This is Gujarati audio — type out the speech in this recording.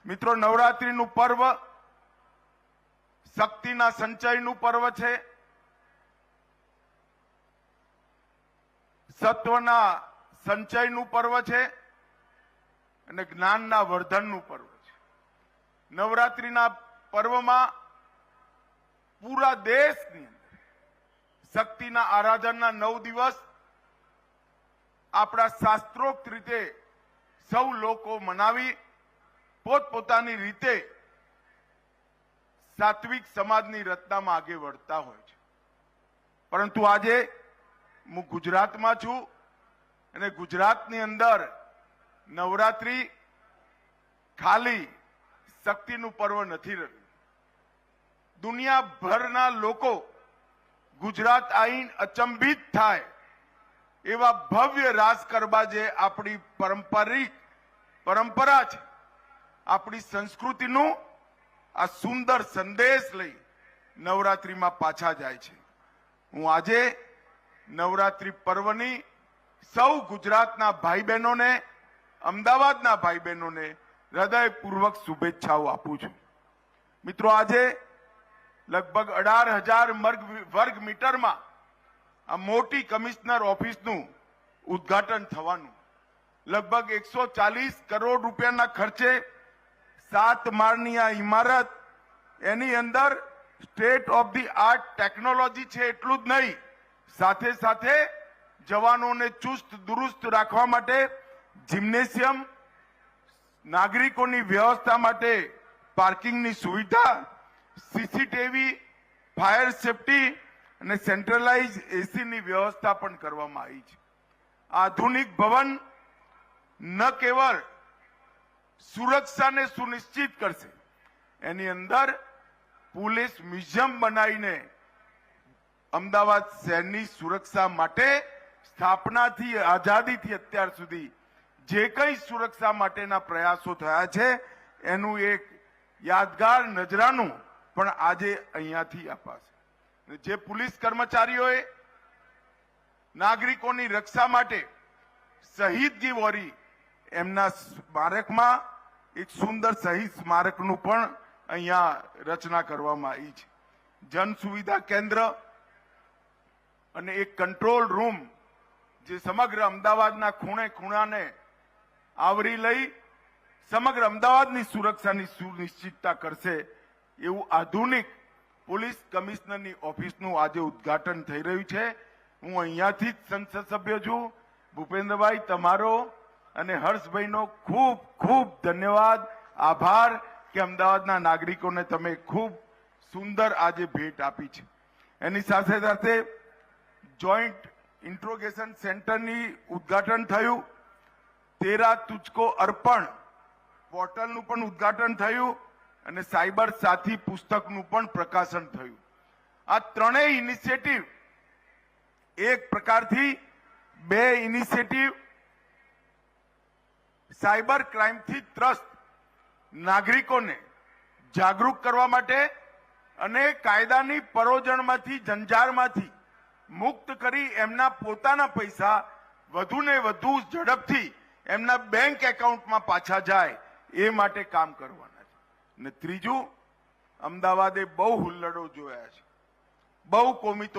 મિત્રો, નવરાત્રીનું પર્વ શક્તિના સંચયનું પર્વ છે, સત્વના સંચયનું પર્વ છે અને જ્ઞાનના વર્ધનનું પર્વ છે. નવરાત્રીના પર્વમાં પૂરા દેશની અંદર શક્તિના આરાધનના 9 દિવસ આપણા શાસ્ત્રોક્ત રીતે સૌ લોકો મનાવી પોતપોતાની રીતે સાત્વિક સમાજની રચનામાં આગળ વધતા હોય છે. પરંતુ આજે હું ગુજરાતમાં છું અને ગુજરાતની અંદર નવરાત્રી ખાલી શક્તિનું પર્વ નથી રહ્યું. દુનિયાભરના લોકો ગુજરાત આવીને અચંબિત થાય એવા ભવ્ય રાસ ગરબા જે આપણી પરંપરા છે, આપણી સંસ્કૃતિનું આ સુંદર સંદેશ લઈ નવરાત્રીમાં પાછા જાય છે. હું આજે નવરાત્રી પર્વની સૌ ગુજરાતના ભાઈ બહેનોને, અમદાવાદના ભાઈ બહેનોને હૃદયપૂર્વક શુભેચ્છાઓ આપું છું. મિત્રો, આજે લગભગ 18,000 વર્ગ મીટરમાં આ મોટી કમિશનર ઓફિસનું ઉદ્ઘાટન થવાનું, લગભગ 140 કરોડ રૂપિયાના ખર્ચે 7 માળની આ ઇમારત, એની અંદર state of the art technology છે. એટલું જ નહીં, સાથે સાથે જવાનોને ચુસ્ત દુરુસ્ત રાખવા માટે જિમ્નેશિયમ, નાગરિકોની વ્યવસ્થા માટે પાર્કિંગની સુવિધા, સીસીટીવી, ફાયર સેફટી અને સેન્ટ્રલાઇઝ એસીની વ્યવસ્થા પણ કરવામાં આવી છે. આધુનિક ભવન ન કેવળ સુરક્ષાને સુનિશ્ચિત કરશે, એની અંદર પોલીસ મ્યુઝિયમ બનાવીને અમદાવાદ શહેરની સુરક્ષા માટે સ્થાપનાથી આઝાદીથી અત્યાર સુધી જે કંઈ સુરક્ષા માટેના પ્રયાસો થયા છે એનું એક યાદગાર નજરાનું પણ આજે અહીંયાથી અપાશે. જે પોલીસ કર્મચારીઓએ નાગરિકોની રક્ષા માટે શહીદગી વહોરી, એમના સ્મારકમાં એક સુંદર શહીદ સ્મારકનું પણ અહીંયા રચના કરવામાં આવી છે. જન સુવિધા કેન્દ્ર અને એક કંટ્રોલ રૂમ જે સમગ્ર અમદાવાદના ખૂણે ખૂણાને આવરી લઈ સમગ્ર અમદાવાદની સુરક્ષાની સુનિશ્ચિતતા કરશે એવું આધુનિક પોલીસ કમિશનરની ઓફિસનું આજે ઉદ્ઘાટન થઈ રહ્યું છે. હું અહીંયાથી જ સંસદ સભ્ય છું. ભૂપેન્દ્રભાઈ, તમારો અને હર્ષભાઈનો ખૂબ ખૂબ ધન્યવાદ, આભાર કે અમદાવાદના નાગરિકોને તમે ખૂબ સુંદર આજે ભેટ આપી છે. એની સાથે સાથે જોઈન્ટ ઇન્ટ્રોગેશન સેન્ટરની ઉદ્ઘાટન થયું, તેરા તુજકો અર્પણ પોર્ટલનું પણ ઉદ્ઘાટન થયું અને સાયબર સાથી પુસ્તકનું પણ પ્રકાશન થયું. આ ત્રણેય ઇનિશિયેટિવ એક પ્રકારથી 2 ઇનિશિયેટિવ સાયબર ક્રાઇમથી ત્રસ્ત નાગરિકોને જાગૃત કરવા માટે અને કાયદાની પરોજણમાંથી, જંજારમાંથી મુક્ત કરી એમના પોતાના પૈસા વધુને વધુ ઝડપથી એમના બેંક એકાઉન્ટમાં પાછા જાય એ માટે કામ કરવાના છે. અને ત્રીજું, અમદાવાદે બહુ હુલ્લડો જોયા છે, બહુ કોમી